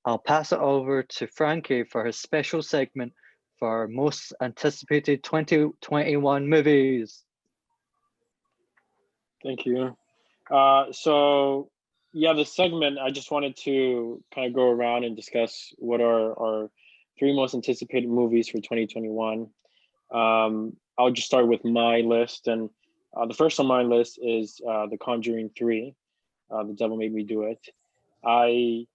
I'll pass it over to Freencky for his special segment for most anticipated 2021 movies. Thank you. So yeah, the segment, I just wanted to kind of go around and discuss what are our three most anticipated movies for 2021. I'll just start with my list, and the first on my list is The Conjuring 3, The Devil Made Me Do It. I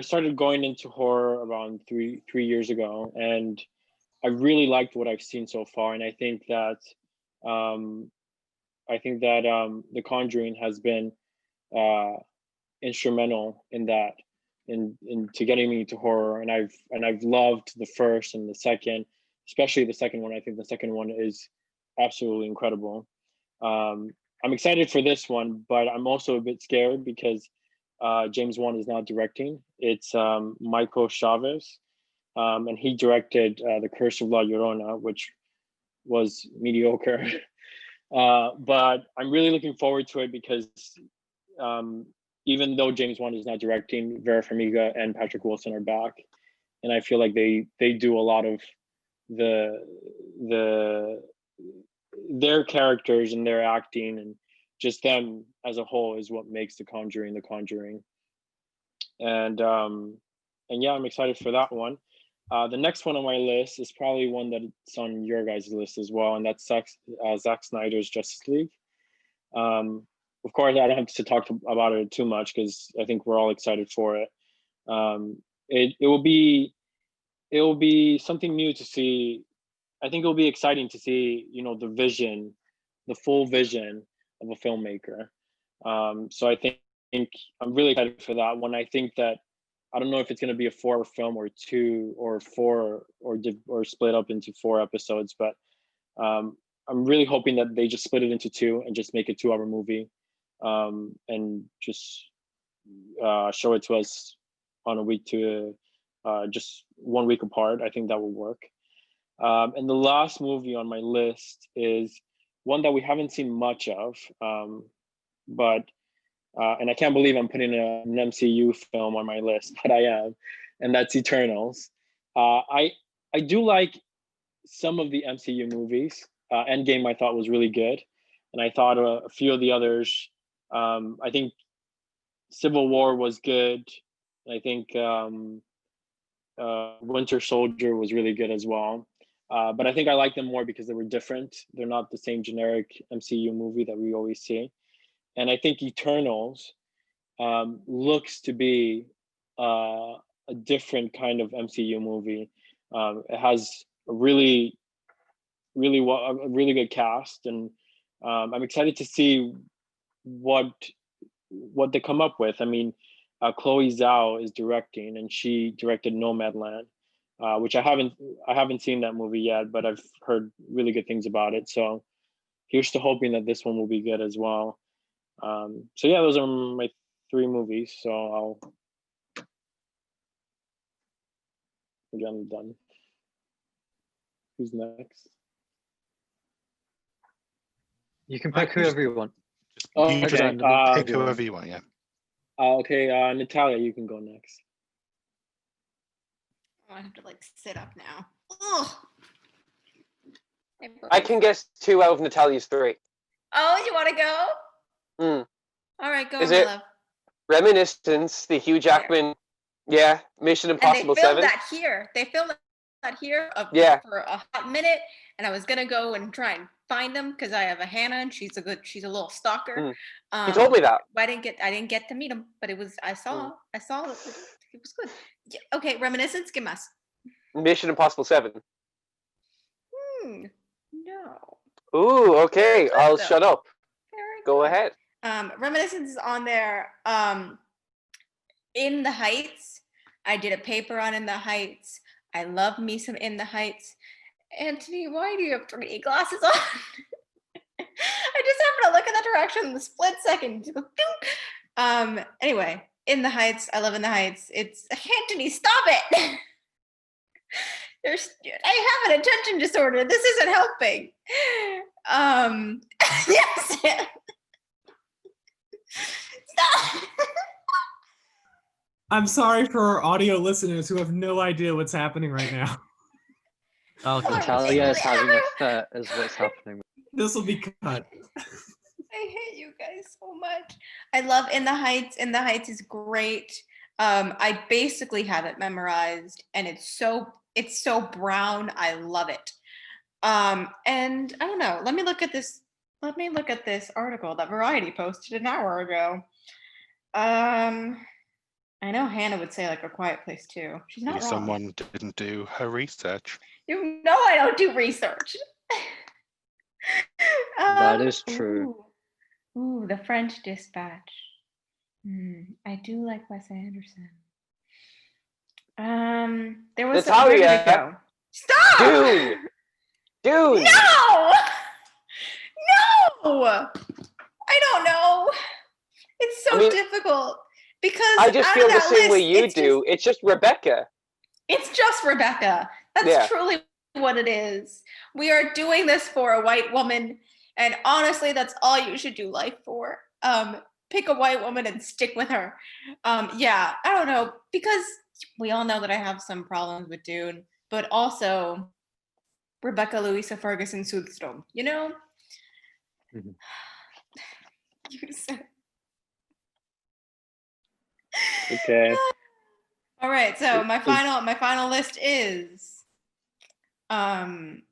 started going into horror around three years ago, and I really liked what I've seen so far, and I think that The Conjuring has been instrumental in that, into getting me into horror, and I've loved the first and the second, especially the second one. I think the second one is absolutely incredible. I'm excited for this one, but I'm also a bit scared because James Wan is not directing. It's Michael Chavez, and he directed The Curse of La Llorona, which was mediocre. But I'm really looking forward to it because even though James Wan is not directing, Vera Farmiga and Patrick Wilson are back, and I feel like they do a lot of their characters and their acting, and just them as a whole is what makes The Conjuring The Conjuring. And yeah, I'm excited for that one. The next one on my list is probably one that's on your guys' list as well, and that's Zack Snyder's Justice League. Of course, I don't have to talk about it too much because I think we're all excited for it. It will be something new to see. I think it'll be exciting to see, the full vision of a filmmaker. So I think I'm really excited for that one. I think that I don't know if it's going to be a 4 film or 2 or 4 or split up into 4 episodes, but I'm really hoping that they just split it into 2 and just make a 2-hour movie, and just show it to us on a week to just 1 week apart. I think that will work. And the last movie on my list is one that we haven't seen much of, but and I can't believe I'm putting an MCU film on my list, but I am, and that's Eternals. I do like some of the MCU movies. Endgame I thought was really good, and I thought a few of the others. I think Civil War was good. I think Winter Soldier was really good as well. But I think I like them more because they were different. They're not the same generic MCU movie that we always see. And I think Eternals looks to be a different kind of MCU movie. It has a really good cast, and I'm excited to see what they come up with. I mean, Chloe Zhao is directing, and she directed Nomadland, which I haven't seen that movie yet, but I've heard really good things about it. So here's to hoping that this one will be good as well. So yeah, those are my 3 movies. So I'm done. Who's next? You can pick whoever you want. Okay. Pick whoever you want, yeah. Okay, Natalia, you can go next. I have to sit up now. Ugh. I can guess 2 out of Natalia's 3. Oh, you want to go? All right, go. Is it love. Reminiscence, the Hugh Jackman? Yeah, Mission Impossible 7. They filmed that here for a hot minute, and I was gonna go and try and find them because I have a Hannah, and she's a little stalker. You told me that. I didn't get to meet him, but I saw it. It was good. Yeah, okay, Reminiscence, ¿qué más? Mission Impossible 7. No. Ooh, okay. I'll shut up. Go ahead. Reminiscence is on there. In the Heights. I did a paper on In the Heights. I love me some In the Heights. Antony, why do you have 3D glasses on? I just happened to look in that direction in the split second. Anyway, In the Heights. I love In the Heights. It's Antony, stop it. I have an attention disorder. This isn't helping. Yes. Stop. I'm sorry for our audio listeners who have no idea what's happening right now. Okay. Natalia is having a fit, is what's happening. This will be cut. I hate you guys so much. I love In the Heights. In the Heights is great. I basically have it memorized, and it's so brown. I love it. And I don't know. Let me look at this article that Variety posted an hour ago. I know Hannah would say like A Quiet Place too. She's not wrong. Someone didn't do her research. You know I don't do research. That is true. Ooh, The French Dispatch. I do like Wes Anderson. There was Natalia. Where did it go? Stop! Dune. No! No! I don't know. It's so difficult because I just feel the same way you do. It's it's just Rebecca. It's just Rebecca. That's truly what it is. We are doing this for a white woman, and honestly, that's all you should do life for. Pick a white woman and stick with her. Yeah, I don't know, because we all know that I have some problems with Dune, but also Rebecca Louisa Ferguson Soothstone, you know? Mm-hmm. You said. Okay. All right, so my final list is In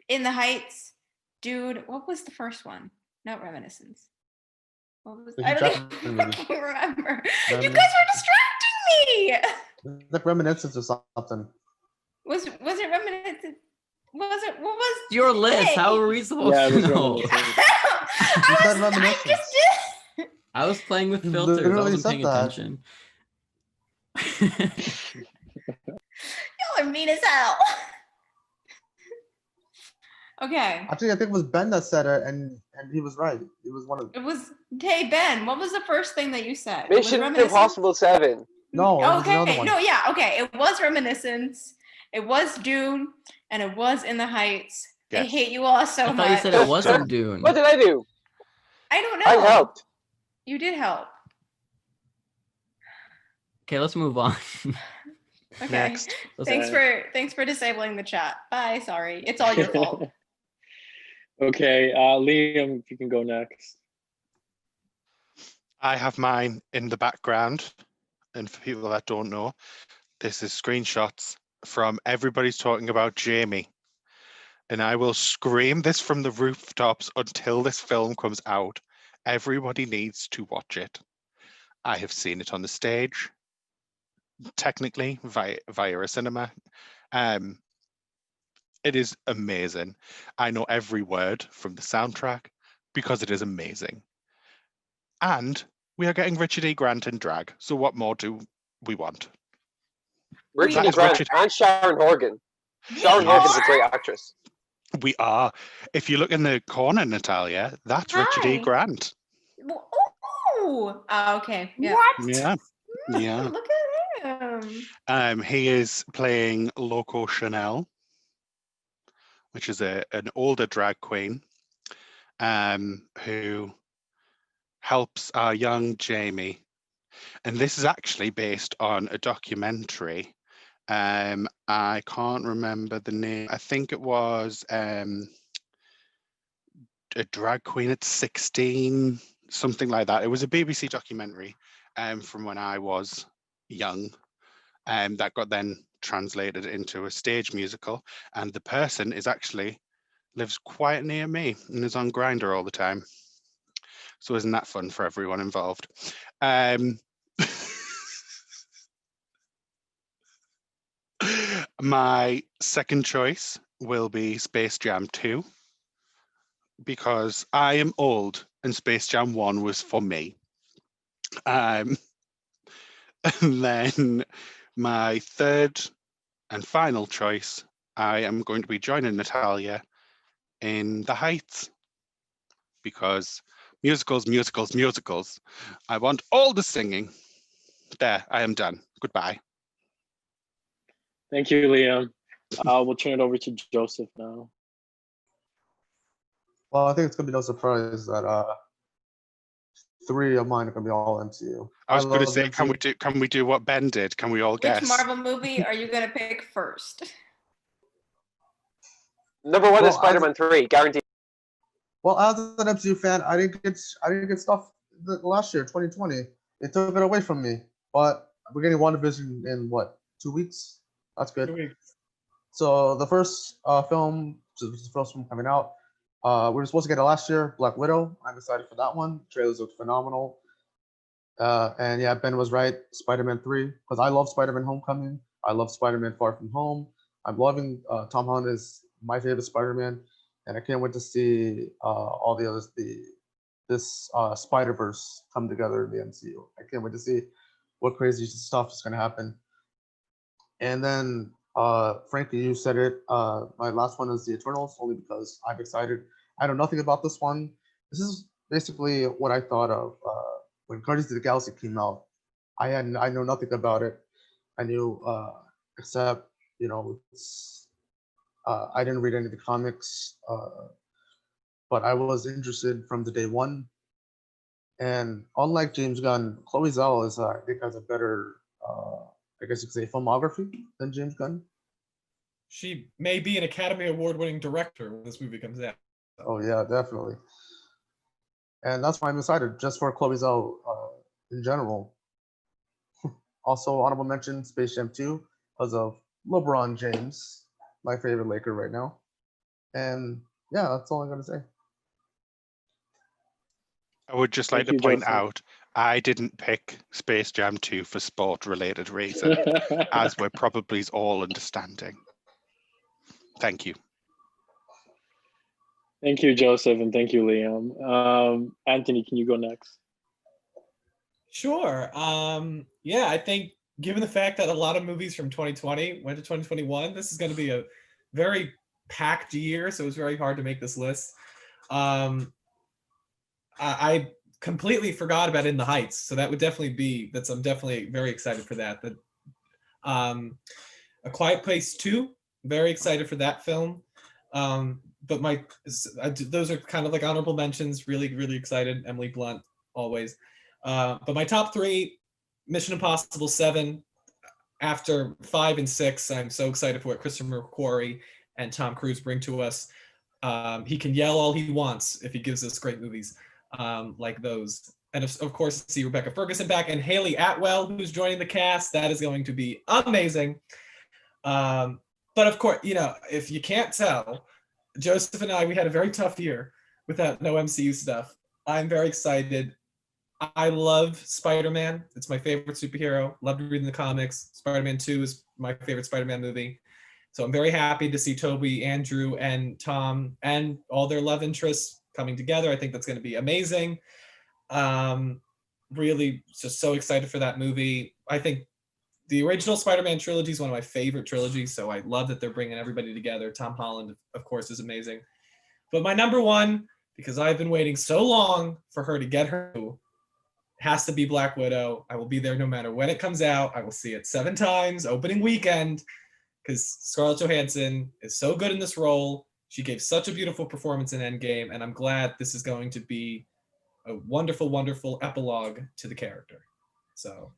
the Heights, Dude. What was the first one? Not Reminiscence. What was I don't even fucking remember. You guys were distracting me. Like Reminiscence or something. Was it Reminiscence? What was Your list. How are we supposed to know? I just did. I was playing with filters. I wasn't paying attention. Y'all are mean as hell. Okay. Actually, I think it was Ben that said it, and he was right. It was one of. It was. Hey Ben, what was the first thing that you said? Mission Impossible 7. No. Okay. No. Yeah. Okay. It was Reminiscence. It was Dune, and it was In the Heights. Yes. I hate you all so much. I thought you said it wasn't Dune. What did I do? I don't know. I helped. You did help. Okay, let's move on. Okay. Next. Thanks for disabling the chat. Bye. Sorry. It's all your fault. Okay, Liam, if you can go next. I have mine in the background. And for people that don't know, this is screenshots from everybody's talking about Jamie. And I will scream this from the rooftops until this film comes out. Everybody needs to watch it. I have seen it on the stage, technically via a cinema. It is amazing. I know every word from the soundtrack because it is amazing. And we are getting Richard E. Grant in drag. So what more do we want? Richard E. Grant and Sharon Horgan. Sharon Horgan is a great actress. We are. If you look in the corner, Natalia, that's Richard E. Grant. Oh, okay. Yeah. What? Yeah. Look at him. He is playing Loco Chanel, which is an older drag queen, who helps our young Jamie. And this is actually based on a documentary. I can't remember the name. I think it was a drag queen at 16, something like that. It was a BBC documentary from when I was young, that got then translated into a stage musical. And the person is actually lives quite near me and is on Grindr all the time. So isn't that fun for everyone involved? My second choice will be Space Jam 2, because I am old and Space Jam 1 was for me. And then my third and final choice, I am going to be joining Natalia in The Heights, because musicals. I want all the singing. There, I am done. Goodbye. Thank you, Liam. We'll turn it over to Joseph now. Well, I think it's gonna be no surprise that three of mine are gonna be all MCU. I was going to love say, MCU. can we do what Ben did? Can we all Which guess? Marvel movie are you gonna pick first? Number one Well, is Spider-Man 3, guaranteed. Well, as an MCU fan, I didn't get stuff last year, 2020. It took it away from me. But we're getting WandaVision in what, 2 weeks? That's good. 2 weeks. So the first film, so this is the first one coming out. We were supposed to get it last year, Black Widow. I'm excited for that one. Trailers look phenomenal. And yeah, Ben was right. Spider-Man 3, because I love Spider-Man Homecoming. I love Spider-Man Far From Home. I'm loving Tom Holland is my favorite Spider-Man, and I can't wait to see all the others. This Spider-Verse come together in the MCU. I can't wait to see what crazy stuff is going to happen. And then, Freencky, you said it. My last one is the Eternals, only because I'm excited. I know nothing about this one. This is basically what I thought of when Guardians of the Galaxy came out. I know nothing about it. I knew except I didn't read any of the comics, but I was interested from the day one. And unlike James Gunn, Chloe Zhao is I think has a better I guess you could say filmography than James Gunn. She may be an Academy Award-winning director when this movie comes out. Oh yeah, definitely. And that's why I'm excited, just for Chloe Zhao in general. Also, honorable mention, Space Jam 2, because of LeBron James, my favorite Laker right now. And yeah, that's all I'm gonna say. I would just like to point out, I didn't pick Space Jam 2 for sport-related reasons, as we're probably all understanding. Thank you. Thank you, Joseph, and thank you, Liam. Antony, can you go next? Sure. Yeah, I think given the fact that a lot of movies from 2020 went to 2021, this is going to be a very packed year, so it was very hard to make this list. I completely forgot about In the Heights, so that would definitely be I'm definitely very excited for that. A Quiet Place 2, very excited for that film. But those are kind of like honorable mentions. Really, really excited. Emily Blunt, always. But my top three: Mission Impossible 7. After 5 and 6, I'm so excited for what Christopher McQuarrie and Tom Cruise bring to us. He can yell all he wants if he gives us great movies like those. And of course, see Rebecca Ferguson back and Haley Atwell, who's joining the cast. That is going to be amazing. But of course, if you can't tell, Joseph and I, we had a very tough year without no MCU stuff. I'm very excited. I love Spider-Man. It's my favorite superhero. Loved reading the comics. Spider-Man 2 is my favorite Spider-Man movie. So I'm very happy to see Toby, Andrew, and Tom and all their love interests coming together. I think that's going to be amazing. Really just so excited for that movie. I think the original Spider-Man trilogy is one of my favorite trilogies, so I love that they're bringing everybody together. Tom Holland, of course, is amazing. But my number one, because I've been waiting so long for her to get her, has to be Black Widow. I will be there no matter when it comes out. I will see it 7 times, opening weekend, because Scarlett Johansson is so good in this role. She gave such a beautiful performance in Endgame, and I'm glad this is going to be a wonderful, wonderful epilogue to the character. So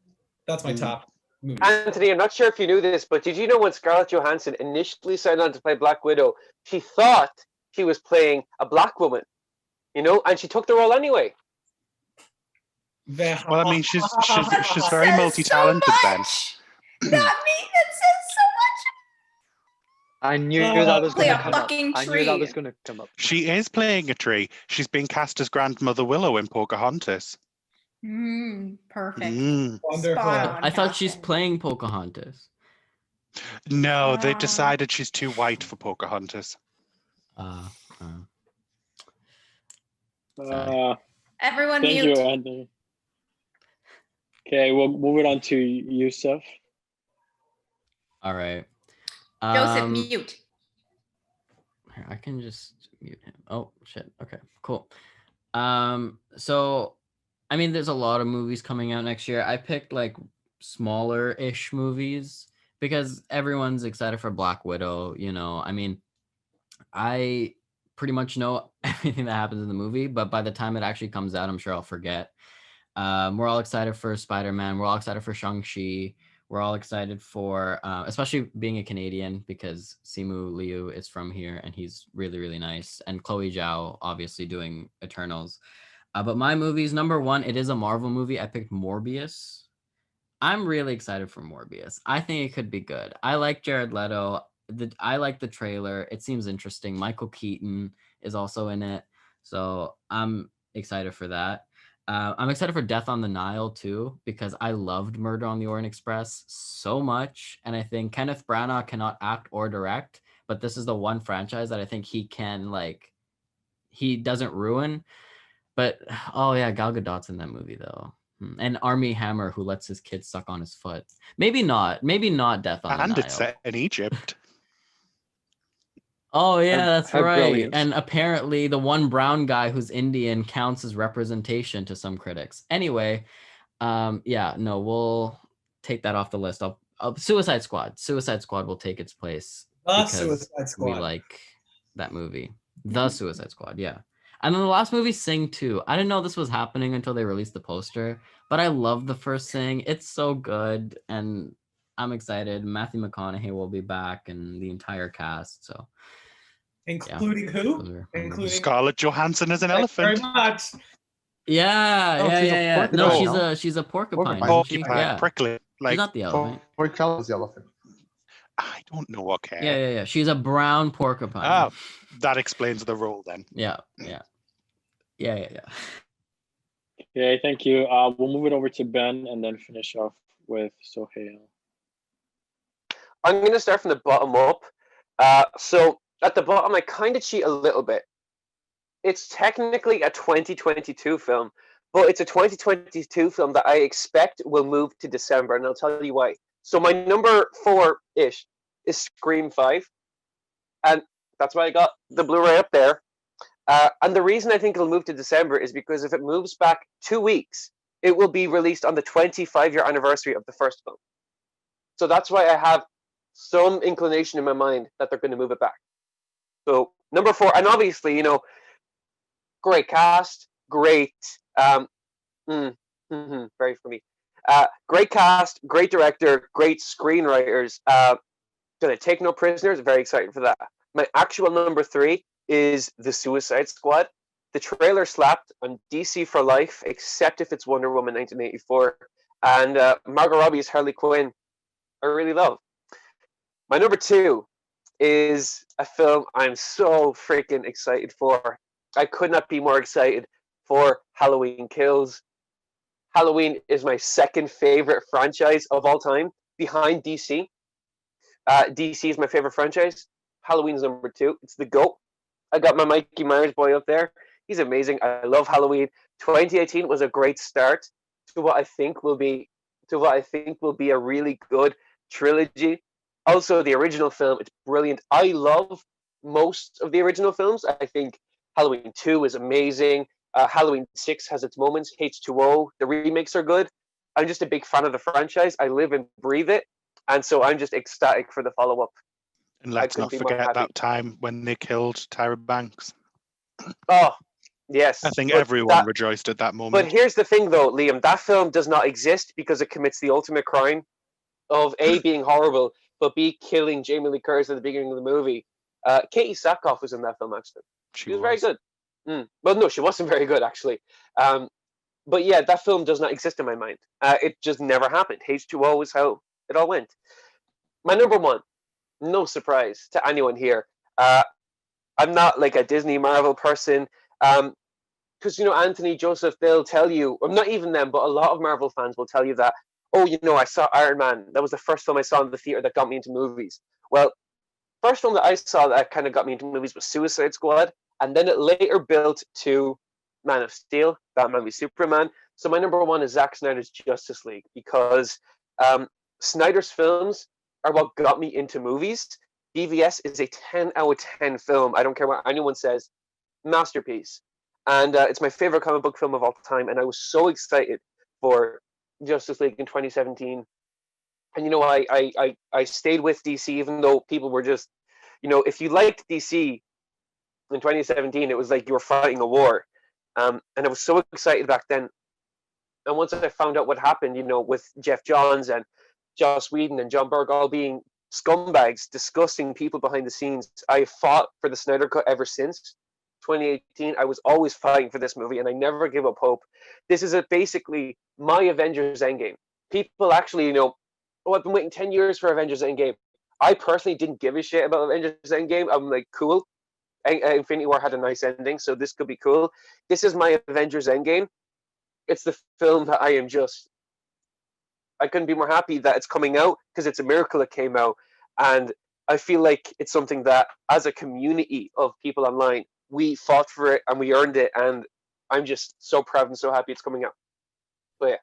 that's my top movie. Antony, I'm not sure if you knew this, but did you know when Scarlett Johansson initially signed on to play Black Widow, she thought she was playing a black woman, and she took the role anyway. Well, I mean, she's very multi-talented, Ben. Not me. That says so much. I knew that was going to come up. Fucking I knew that was going to come up. She is playing a tree. She's being cast as Grandmother Willow in Pocahontas. Perfect. Wonderful. I thought she's playing Pocahontas. No, they decided she's too white for Pocahontas. Everyone thank mute. you, Anthony. Okay, we'll move it on to Yousef. All right. Joseph, mute. I can just mute him. Oh shit. Okay, cool. So I mean, there's a lot of movies coming out next year. I picked like smaller-ish movies because everyone's excited for Black Widow. I mean, I pretty much know everything that happens in the movie, but by the time it actually comes out, I'm sure I'll forget. We're all excited for Spider-Man. We're all excited for Shang-Chi. We're all excited for, especially being a Canadian, because Simu Liu is from here and he's really, really nice. And Chloe Zhao, obviously doing Eternals. But my movie's number one, it is a Marvel movie. I picked Morbius. I'm really excited for Morbius. I think it could be good. I like Jared Leto. I like the trailer. It seems interesting. Michael Keaton is also in it. So I'm excited for that. I'm excited for Death on the Nile too, because I loved Murder on the Orient Express so much. And I think Kenneth Branagh cannot act or direct, but this is the one franchise that I think he can, like, he doesn't ruin. But, oh yeah, Gal Gadot's in that movie though. And Armie Hammer, who lets his kid suck on his foot. Maybe not Death on the And Nile. it's set in Egypt. Oh yeah, that's how right. brilliant. And apparently the one brown guy who's Indian counts as representation to some critics. Anyway, yeah, no, we'll take that off the list. Suicide Squad. Suicide Squad will take its place because Suicide Squad. we like that movie. The Suicide Squad, yeah. And then the last movie, Sing 2. I didn't know this was happening until they released the poster, but I love the first Sing. It's so good, and I'm excited. Matthew McConaughey will be back, and the entire cast. So, including who? Including Scarlett Johansson as an Thank you elephant. very much. yeah, Oh, yeah, she's a yeah, yeah. porcupine, No, no? she's a porcupine. Porcupine. Isn't she? Porcupine, Yeah, prickly. she's Like, not the elephant. Corey Kelly's the elephant. I don't know. Okay. Yeah. She's a brown porcupine. Oh, that explains the role then. Yeah. Okay, thank you. We'll move it over to Ben and then finish off with Sohail. I'm going to start from the bottom up. So at the bottom, I kind of cheat a little bit. It's technically a 2022 film, but it's a 2022 film that I expect will move to December, and I'll tell you why. So my number 4-ish is Scream 5, and that's why I got the Blu-ray up there. And the reason I think it'll move to December is because if it moves back 2 weeks, it will be released on the 25-year anniversary of the first film. So that's why I have some inclination in my mind that they're going to move it back. So number 4, and obviously, great cast, great, very for me. Great cast, great director, great screenwriters. Gonna take no prisoners. Very excited for that. My actual number 3 is The Suicide Squad. The trailer slapped on DC for life, except if it's Wonder Woman 1984. And Margot Robbie's Harley Quinn, I really love. My number 2 is a film I'm so freaking excited for. I could not be more excited for Halloween Kills. Halloween is my second favorite franchise of all time, behind DC. DC is my favorite franchise. Halloween's number 2. It's the GOAT. I got my Mikey Myers boy up there. He's amazing. I love Halloween. 2018 was a great start to what I think will be a really good trilogy. Also, the original film, it's brilliant. I love most of the original films. I think Halloween 2 is amazing. Halloween 6 has its moments. H2O, the remakes are good. I'm just a big fan of the franchise. I live and breathe it. And so I'm just ecstatic for the follow-up. And let's not forget that time when they killed Tyra Banks. Oh, yes. I think everyone rejoiced at that moment. But here's the thing, though, Liam. That film does not exist because it commits the ultimate crime of A, being horrible, but B, killing Jamie Lee Curtis at the beginning of the movie. Katie Sackhoff was in that film, actually. She was very good. Well, no, she wasn't very good, actually. But yeah, that film does not exist in my mind. It just never happened. H2O is how it all went. My number 1, no surprise to anyone here. I'm not like a Disney Marvel person. Because, Antony, Yousef, they'll tell you, or not even them, but a lot of Marvel fans will tell you that, I saw Iron Man. That was the first film I saw in the theater that got me into movies. Well, first film that I saw that kind of got me into movies was Suicide Squad. And then it later built to Man of Steel, Batman v Superman. So my number 1 is Zack Snyder's Justice League, because Snyder's films are what got me into movies. BVS is a 10 out of 10 film. I don't care what anyone says. Masterpiece. And it's my favorite comic book film of all time. And I was so excited for Justice League in 2017. And, I stayed with DC, even though people were just, if you liked DC in 2017, it was like you were fighting a war. And I was so excited back then. And once I found out what happened, with Jeff Johns and Joss Whedon and John Berg all being scumbags, disgusting people behind the scenes, I fought for the Snyder Cut ever since 2018. I was always fighting for this movie, and I never give up hope. This is basically my Avengers Endgame. People actually, oh, I've been waiting 10 years for Avengers Endgame. I personally didn't give a shit about Avengers Endgame. I'm like, cool. Infinity War had a nice ending, so this could be cool. This is my Avengers Endgame. It's the film that I couldn't be more happy that it's coming out, because it's a miracle it came out. And I feel like it's something that, as a community of people online, we fought for it and we earned it. And I'm just so proud and so happy it's coming out. But yeah.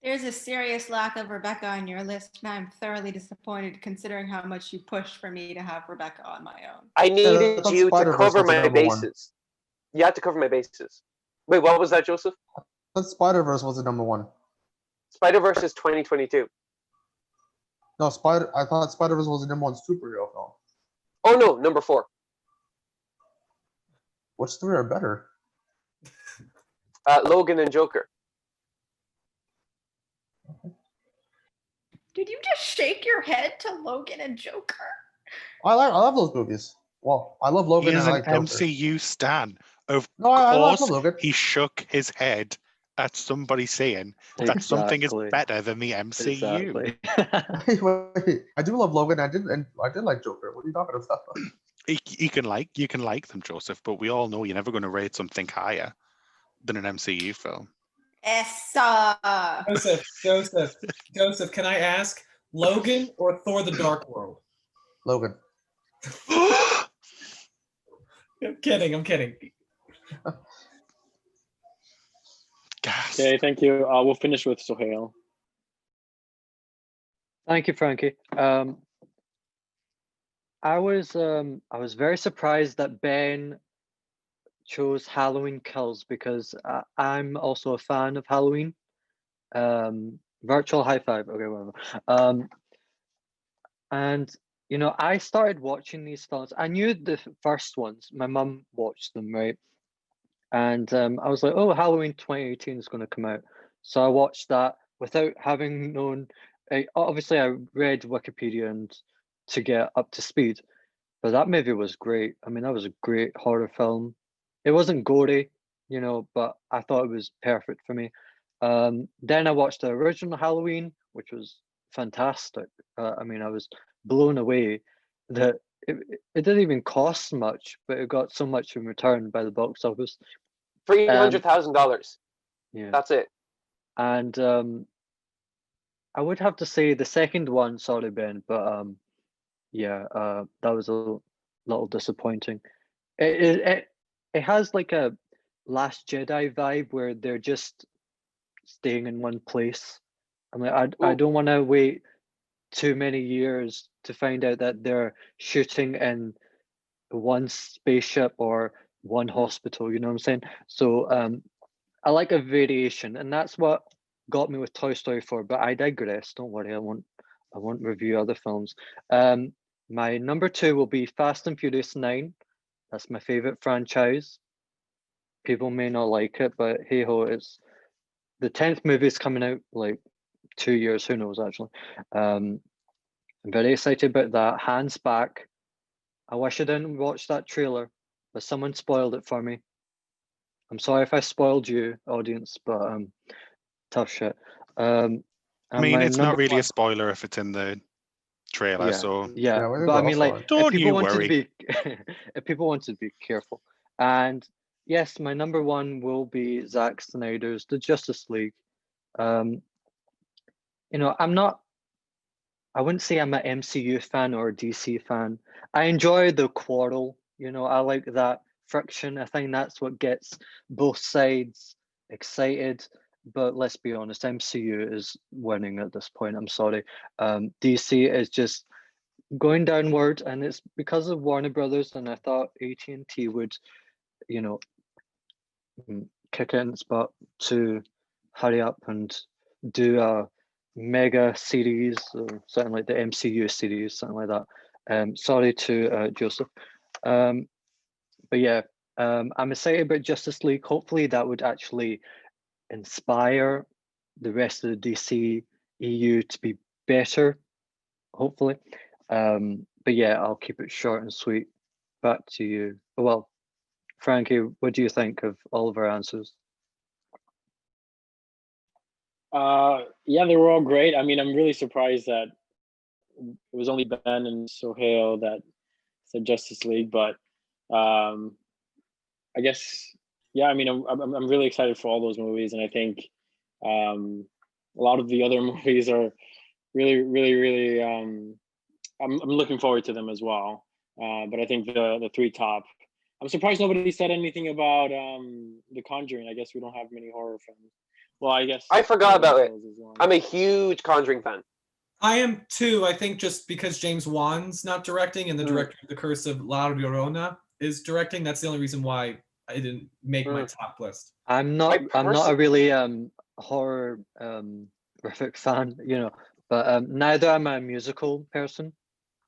There's a serious lack of Rebecca on your list, and I'm thoroughly disappointed considering how much you pushed for me to have Rebecca on my own. I needed thought you to Spider-Verse cover was the my number one. bases. You had to cover my bases. Wait, what was that, Joseph? But Spider-Verse was the number one. Spider-Verse is 2022. No, I thought Spider-Verse was the number one superhero film. Oh no, number 4. Which three are better? Logan and Joker. Did you just shake your head to Logan and Joker? I love those movies. Well, I love He Logan is and I an like Joker. MCU stan. Of No, I love course, Logan. he shook his head at somebody saying that something is Exactly. better than the MCU. Exactly. Wait, I do love Logan. I did like Joker. What are you talking about? You can like them, Joseph, but we all know you're never going to rate something higher than an MCU film. Essa. Joseph, can I ask, Logan or Thor: The Dark World? Logan. I'm kidding. Gasp. Okay, thank you. We'll finish with Sohail. Thank you, Frankie. I was very surprised that Ben chose Halloween Kills, because I'm also a fan of Halloween. Virtual high five. Okay, whatever. And I started watching these films. I knew the first ones. My mum watched them, right? And I was like, oh, Halloween 2018 is going to come out. So I watched that without having known. Obviously, I read Wikipedia and to get up to speed. But that movie was great. I mean, that was a great horror film. It wasn't gory, but I thought it was perfect for me. Then I watched the original Halloween, which was fantastic. I mean, I was blown away that it didn't even cost much, but it got so much in return by the box office. $300,000. Yeah. That's it. And I would have to say the second one, sorry, Ben, but yeah, that was a little disappointing. It has like a Last Jedi vibe where they're just staying in one place. I mean, I don't want to wait too many years to find out that they're shooting in one spaceship or one hospital. You know what I'm saying? So I like a variation, and that's what got me with Toy Story 4. But I digress. Don't worry, I won't review other films. My number 2 will be Fast and Furious 9. That's my favorite franchise. People may not like it, but hey ho, it's the 10th movie is coming out like 2 years. Who knows? Actually, I'm very excited about that. Hands back. I wish I didn't watch that trailer, but someone spoiled it for me. I'm sorry if I spoiled you, audience, but tough shit. I mean, it's not really a spoiler if it's in the trailer, so yeah. Yeah, But I mean, like, don't if people you want to worry. be, if people want to be careful, and yes, my number 1 will be Zack Snyder's The Justice League. I'm not. I wouldn't say I'm an MCU fan or a DC fan. I enjoy the quarrel. I like that friction. I think that's what gets both sides excited. But let's be honest, MCU is winning at this point. I'm sorry. DC is just going downward, and it's because of Warner Brothers. And I thought AT&T would, kick it in its butt to hurry up and do a mega series, or something like the MCU series, something like that. Sorry to Joseph. But yeah, I'm excited about Justice League. Hopefully that would actually inspire the rest of the DC EU to be better, hopefully. But yeah, I'll keep it short and sweet. Back to you. Well, Frankie, what do you think of all of our answers? Yeah, they were all great. I mean, I'm really surprised that it was only Ben and Sohail that said Justice League, but I guess, yeah, I mean, I'm really excited for all those movies, and I think a lot of the other movies are really I'm looking forward to them as well. But I think the three top. I'm surprised nobody said anything about The Conjuring. I guess we don't have many horror films. Well, I guess I forgot about it. well. I'm a huge Conjuring fan. I am too. I think just because James Wan's not directing and the director of The Curse of La Llorona is directing, that's the only reason why I didn't make my top list. I'm not a really horror horrific fan, but neither am I a musical person.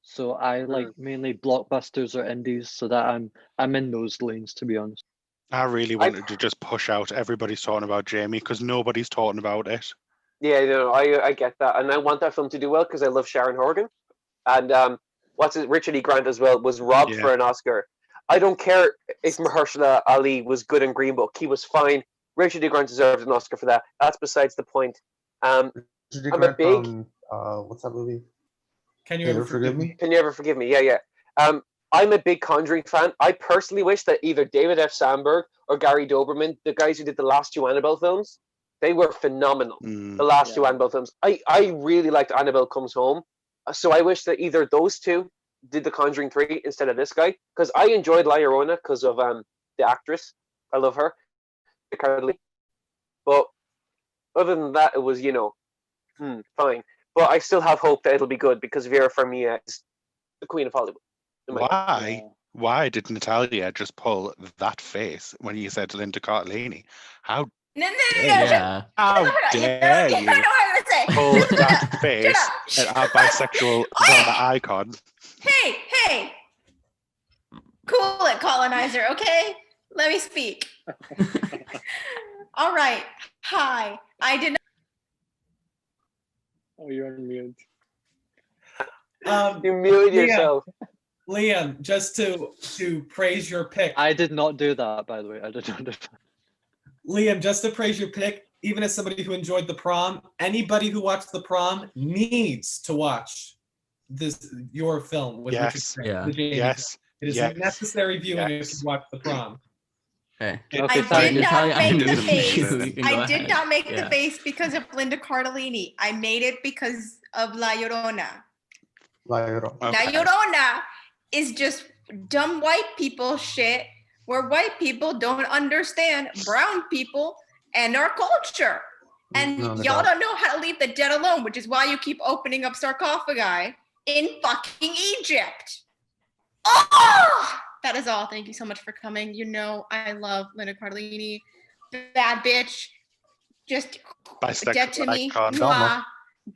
So I like mainly blockbusters or indies, so that I'm in those lanes, to be honest. I really wanted to just push out everybody's talking about Jamie because nobody's talking about it. Yeah, I get that, and I want that film to do well because I love Sharon Horgan, and Richard E. Grant as well was robbed for an Oscar. I don't care if Mahershala Ali was good in Green Book; he was fine. Richard E. Grant deserved an Oscar for that. That's besides the point. I'm a big. What's that movie? Can you ever forgive me? Can you ever forgive me? Yeah. I'm a big Conjuring fan. I personally wish that either David F. Sandberg or Gary Doberman, the guys who did the last two Annabelle films, they were phenomenal. The last two Annabelle films. I really liked Annabelle Comes Home. So I wish that either those two did the Conjuring 3 instead of this guy. Because I enjoyed La Llorona because of the actress. I love her. But other than that, it was, fine. But I still have hope that it'll be good because Vera Farmiga is the queen of Hollywood. Why did Natalia just pull that face when you said Linda Cardellini? How No. How dare you pull that face at our bisexual Velma icon? Hey! Cool it, colonizer, okay? Let me speak. All right. Hi. I did not. Oh, you're on mute. You muted yourself. Liam, just to praise your pick. I did not do that, by the way. I did not do that. Liam, just to praise your pick, even as somebody who enjoyed The Prom, anybody who watched The Prom needs to watch your film with Richard Grant. Yes. It is necessary viewing if you watch The Prom. Okay. I did not make the face. I did not make the face because of Linda Cardellini. I made it because of La Llorona. La Llorona is just dumb white people shit where white people don't understand brown people and our culture. And y'all don't know how to leave the dead alone, which is why you keep opening up sarcophagi in fucking Egypt. Oh! That is all. Thank you so much for coming. You know I love Linda Cardellini. Bad bitch. Just dead to me. Mwah.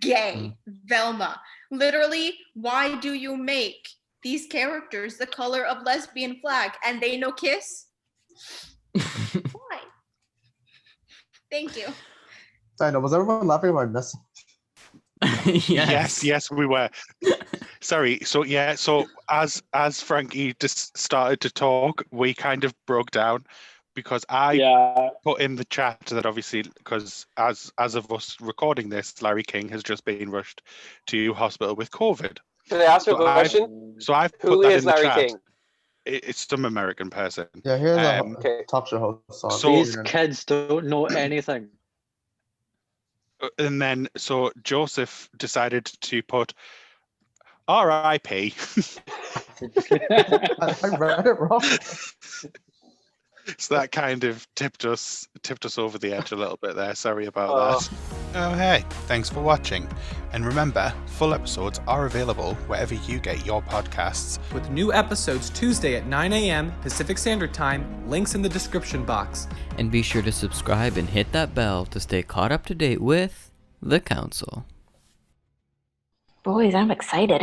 Gay. Velma. Literally, why do you make these characters the color of lesbian flag and they no kiss? Why? Thank you. I know. Was everyone laughing at my message? Yes, we were. Sorry. So as Frankie just started to talk, we kind of broke down because I put in the chat that obviously because as of us recording this, Larry King has just been rushed to hospital with COVID. Can I ask you a question? So I've put Who that is in the Larry chat. King? It's some American person. Yeah, here's a talk show host. So these kids don't know anything. And then so Yousef decided to put R.I.P. I read it wrong. So that kind of tipped us over the edge a little bit there. Sorry about that. Oh, hey, thanks for watching. And remember, full episodes are available wherever you get your podcasts. With new episodes Tuesday at 9 a.m. Pacific Standard Time, links in the description box. And be sure to subscribe and hit that bell to stay caught up to date with The Council. Boys, I'm excited.